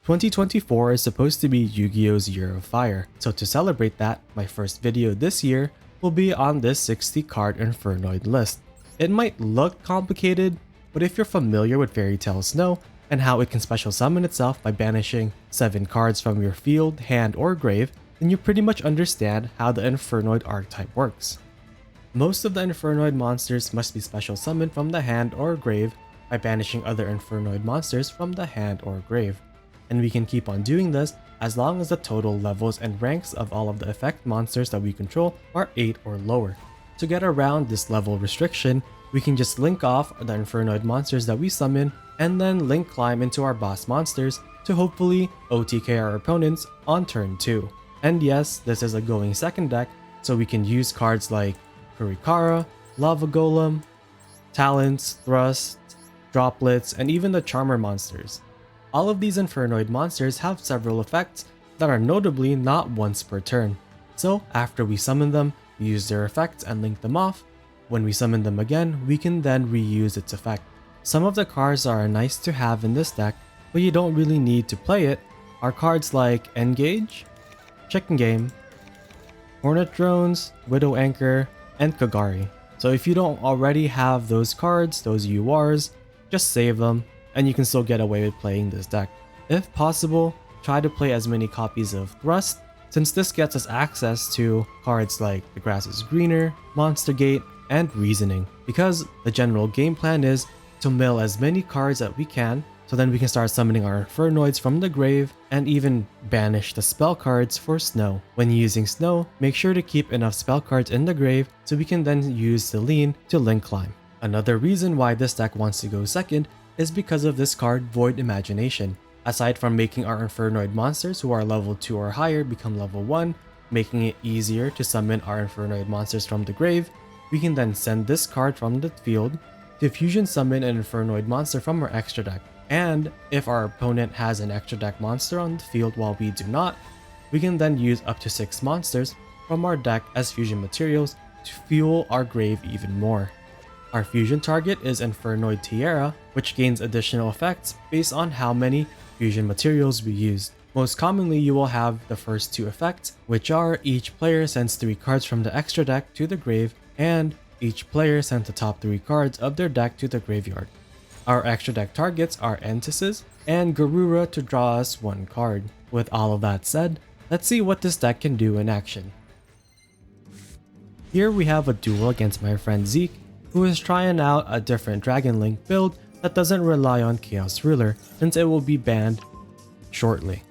2024 is supposed to be Yu-Gi-Oh's Year of Fire, so to celebrate that, my first video this year will be on this 60 card Infernoid list. It might look complicated, but if you're familiar with Fairy Tail Snow and how it can special summon itself by banishing 7 cards from your field, hand, or grave, then you pretty much understand how the Infernoid archetype works. Most of the Infernoid monsters must be special summoned from the hand or grave by banishing other Infernoid monsters from the hand or grave. And we can keep on doing this as long as the total levels and ranks of all of the effect monsters that we control are 8 or lower. To get around this level restriction, we can just link off the Infernoid monsters that we summon and then link climb into our boss monsters to hopefully OTK our opponents on turn 2. And yes, this is a going second deck, so we can use cards like Kurikara, Lava Golem, Talents, Thrust, Droplets, and even the Charmer monsters. All of these Infernoid monsters have several effects that are notably not once per turn. So after we summon them, we use their effects and link them off. When we summon them again, we can then reuse its effect. Some of the cards that are nice to have in this deck, but you don't really need to play it, are cards like Engage, Chicken Game, Hornet Drones, Widow Anchor, and Kagari. So if you don't already have those cards, those URs, just save them, and you can still get away with playing this deck. If possible, try to play as many copies of Thrust, since this gets us access to cards like The Grass is Greener, Monster Gate, and Reasoning, because the general game plan is to mill as many cards that we can, so then we can start summoning our Infernoids from the grave and even banish the spell cards for Snow. When using Snow, make sure to keep enough spell cards in the grave so we can then use Selene to link climb. Another reason why this deck wants to go second is because of this card, Void Imagination. Aside from making our Infernoid monsters who are level 2 or higher become level 1, making it easier to summon our Infernoid monsters from the grave, we can then send this card from the field to fusion summon an Infernoid monster from our extra deck. And if our opponent has an extra deck monster on the field while we do not, we can then use up to 6 monsters from our deck as fusion materials to fuel our grave even more. Our fusion target is Infernoid Tiara, which gains additional effects based on how many fusion materials we use. Most commonly, you will have the first 2 effects, which are each player sends 3 cards from the extra deck to the grave, and each player sends the top 3 cards of their deck to the graveyard. Our extra deck targets are Entices and Garura to draw us 1 card. With all of that said, let's see what this deck can do in action. Here we have a duel against my friend Zeke, who is trying out a different Dragon Link build that doesn't rely on Chaos Ruler, since it will be banned shortly.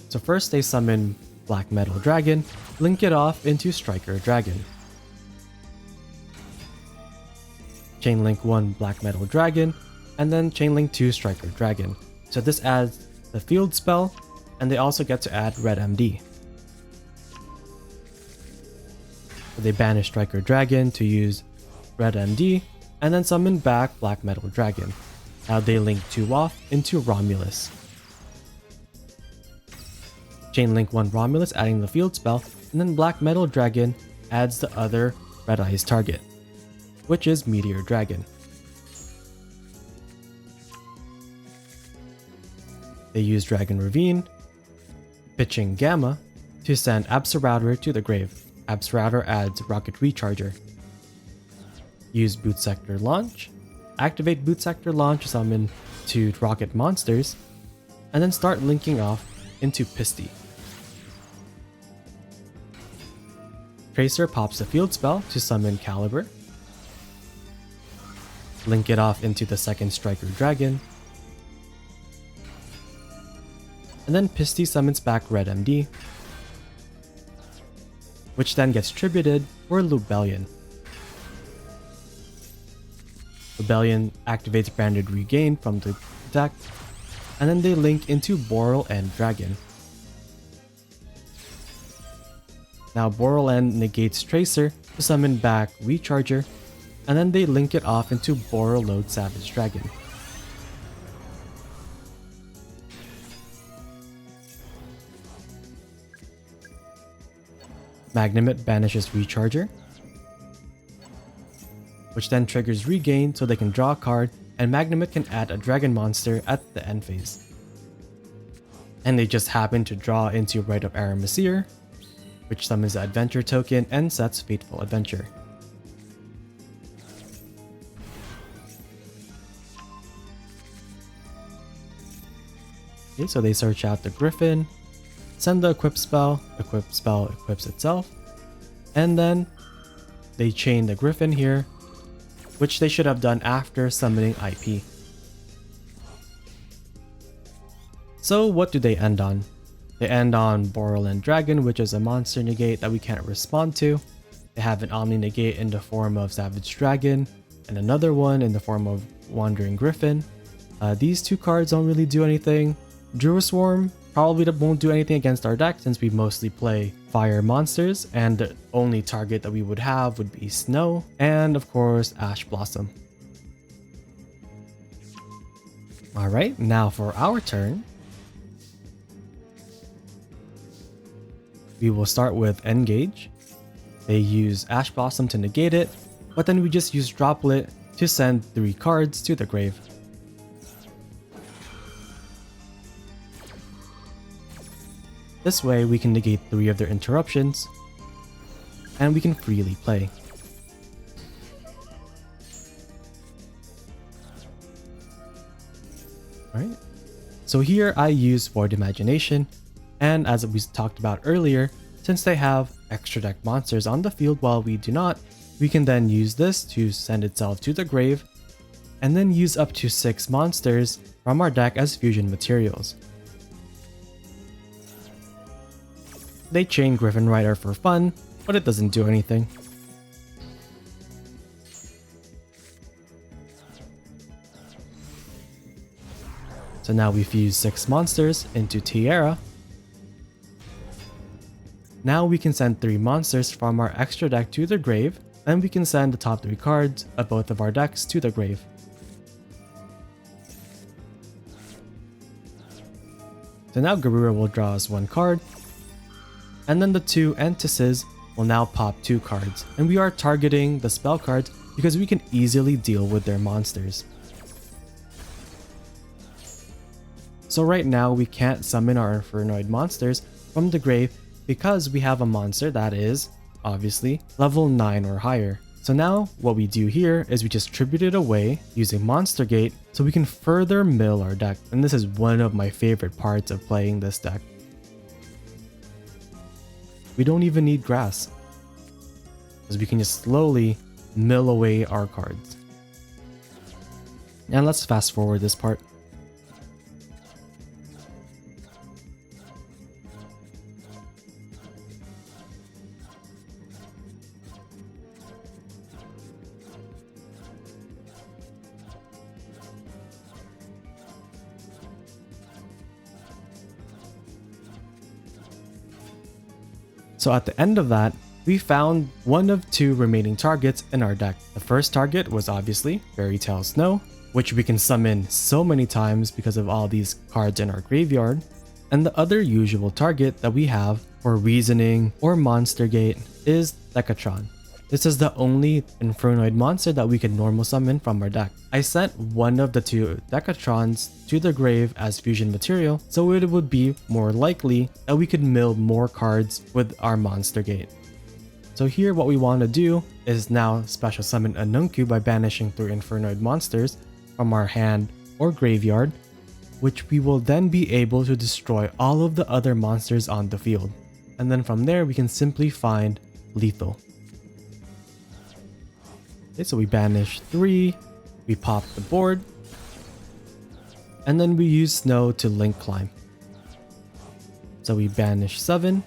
So first they summon Black Metal Dragon, link it off into Striker Dragon. Chainlink 1 Black Metal Dragon, and then Chainlink 2 Striker Dragon. So this adds the field spell, and they also get to add Red MD. So they banish Striker Dragon to use Red MD, and then summon back Black Metal Dragon. Now they link 2 off into Romulus. Chainlink 1 Romulus adding the field spell, and then Black Metal Dragon adds the other Red Eyes target, which is Meteor Dragon. They use Dragon Ravine, pitching Gamma to send Absorrouter to the grave. Absorrouter adds Rocket Recharger. Use Boot Sector Launch, activate Boot Sector Launch to summon 2 rocket monsters, and then start linking off into Pisty. Tracer pops a field spell to summon Caliber, link it off into the second Striker Dragon, and then Pisty summons back Red MD, which then gets tributed for Lubellion. Lubellion activates Branded Regain from the deck, and then they link into Boral and Dragon. Now Boral End negates Tracer to summon back Recharger, and then they link it off into Boral Load Savage Dragon. Magnamit banishes Recharger, which then triggers Regain so they can draw a card, and Magnamit can add a dragon monster at the end phase. and they just happen to draw into Rite of Aramesir, which summons the adventure token and sets Fateful Adventure. Okay, so they search out the Griffin, send the equip spell equips itself, and then they chain the Griffin here, which they should have done after summoning IP. So what do they end on? They end on Borderland Dragon, which is a monster negate that we can't respond to. They have an Omni negate in the form of Savage Dragon, and another one in the form of Wandering Griffin. These two cards don't really do anything. Druid Swarm probably won't do anything against our deck since we mostly play fire monsters, and the only target that we would have would be Snow, and of course Ash Blossom. Alright, now for our turn. We will start with Engage. They use Ash Blossom to negate it, but then we just use Droplet to send 3 cards to the grave. This way we can negate 3 of their interruptions, and we can freely play. Alright, so here I use Void Imagination, and as we talked about earlier, since they have extra deck monsters on the field while we do not, we can then use this to send itself to the grave, and then use up to 6 monsters from our deck as fusion materials. They chain Griffin Rider for fun, but it doesn't do anything. So now we fuse 6 monsters into Tiara. Now we can send 3 monsters from our extra deck to the grave, and we can send the top 3 cards of both of our decks to the grave. So now Garura will draw us 1 card, and then the 2 Entices will now pop 2 cards, and we are targeting the spell cards because we can easily deal with their monsters. So right now we can't summon our Infernoid monsters from the grave because we have a monster that is, obviously, level 9 or higher. So now what we do here is we just tribute it away using Monster Gate so we can further mill our deck, and this is one of my favorite parts of playing this deck. We don't even need grass, because we can just slowly mill away our cards. And let's fast forward this part. So at the end of that, we found one of 2 remaining targets in our deck. The first target was obviously Fairy Tale Snow, which we can summon so many times because of all these cards in our graveyard. And the other usual target that we have for Reasoning or Monster Gate is Decatron. This is the only Infernoid monster that we can normal summon from our deck. I sent one of the 2 Decatrons to the grave as fusion material, so it would be more likely that we could mill more cards with our Monster Gate. So here what we want to do is now special summon a Nunku by banishing 3 Infernoid monsters from our hand or graveyard, which we will then be able to destroy all of the other monsters on the field. And then from there we can simply find lethal. Okay, so we banish 3, we pop the board, and then we use Snow to link climb. So we banish 7,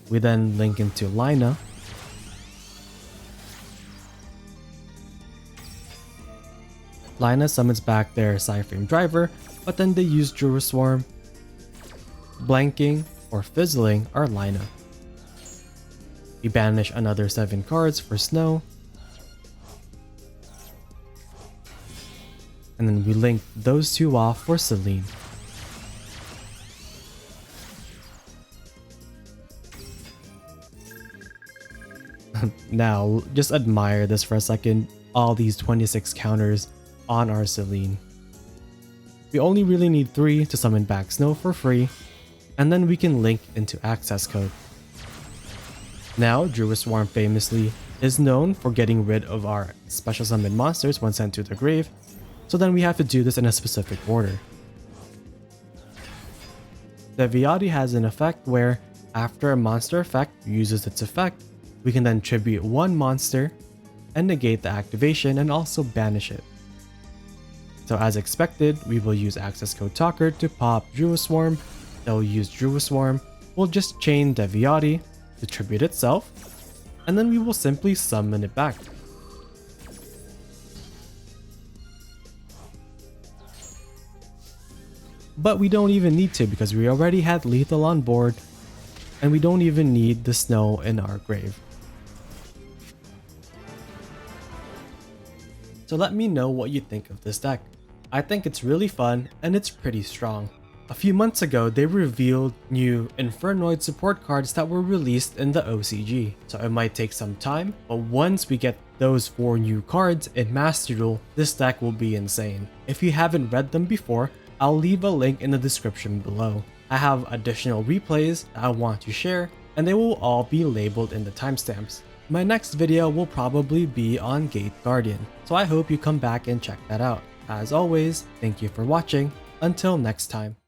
we then link into Lina, Lina summons back their Psyframe Driver, but then they use Druid Swarm, blanking or fizzling our Lina. We banish another 7 cards for Snow, and then we link those 2 off for Selene. Now, just admire this for a second, all these 26 counters on our Selene. We only really need 3 to summon back Snow for free, and then we can link into access code. Now, Druid Swarm famously is known for getting rid of our special summon monsters when sent to the grave, so then we have to do this in a specific order. The Viati has an effect where, after a monster effect uses its effect, we can then tribute one monster and negate the activation and also banish it. So as expected, we will use access code Talker to pop Druid Swarm. That will use Druid Swarm. We'll just chain Deviati to tribute itself, and then we will simply summon it back. But we don't even need to because we already had lethal on board, and we don't even need the snow in our grave. So let me know what you think of this deck. I think it's really fun and it's pretty strong. A few months ago, they revealed new Infernoid support cards that were released in the OCG. So it might take some time, but once we get those 4 new cards in Master Duel, this deck will be insane. If you haven't read them before, I'll leave a link in the description below. I have additional replays that I want to share, and they will all be labeled in the timestamps. My next video will probably be on Gate Guardian, so I hope you come back and check that out. As always, thank you for watching. Until next time.